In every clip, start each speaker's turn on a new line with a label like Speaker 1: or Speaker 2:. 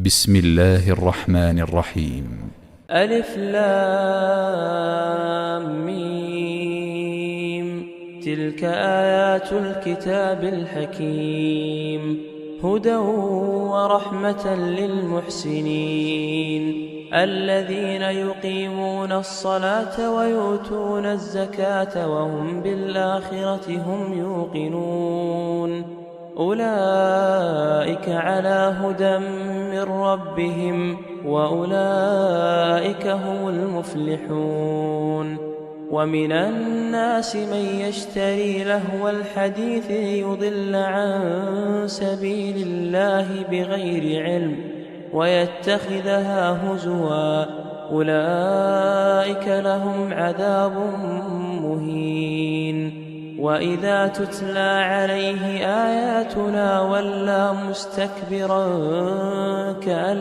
Speaker 1: بسم الله الرحمن الرحيم.
Speaker 2: ألف لام ميم. تلك آيات الكتاب الحكيم، هدى ورحمة للمحسنين الذين يقيمون الصلاة ويؤتون الزكاة وهم بالآخرة هم يوقنون. أولئك على هدى من ربهم وأولئك هم المفلحون. ومن الناس من يشتري لهو الحديث ليضل عن سبيل الله بغير علم ويتخذها هزوا، أولئك لهم عذاب مهين. وإذا تتلى عليه آياتنا ولى مستكبرا كأن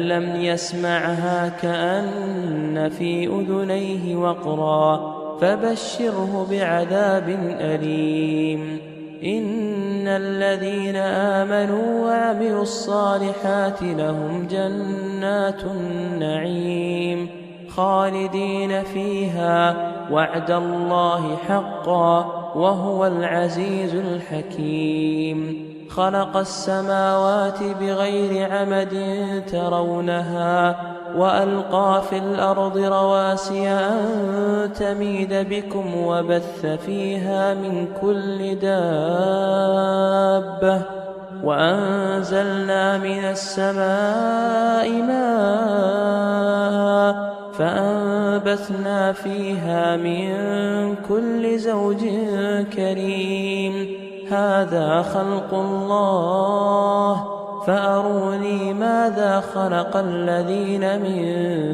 Speaker 2: لم يسمعها كأن في أذنيه وقرا، فبشره بعذاب أليم. إن الذين آمنوا وعملوا الصالحات لهم جنات النعيم خالدين فيها، وعد الله حقا وهو العزيز الحكيم. خلق السماوات بغير عمد ترونها وألقى في الأرض رواسي أن تميد بكم وبث فيها من كل دابة، وأنزلنا من السماء ماء فأنبتنا فيها من كل زوج كريم. هذا خلق الله فأروني ماذا خلق الذين من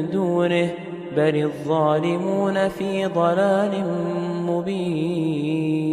Speaker 2: دونه، بل الظالمون في ضلال مبين.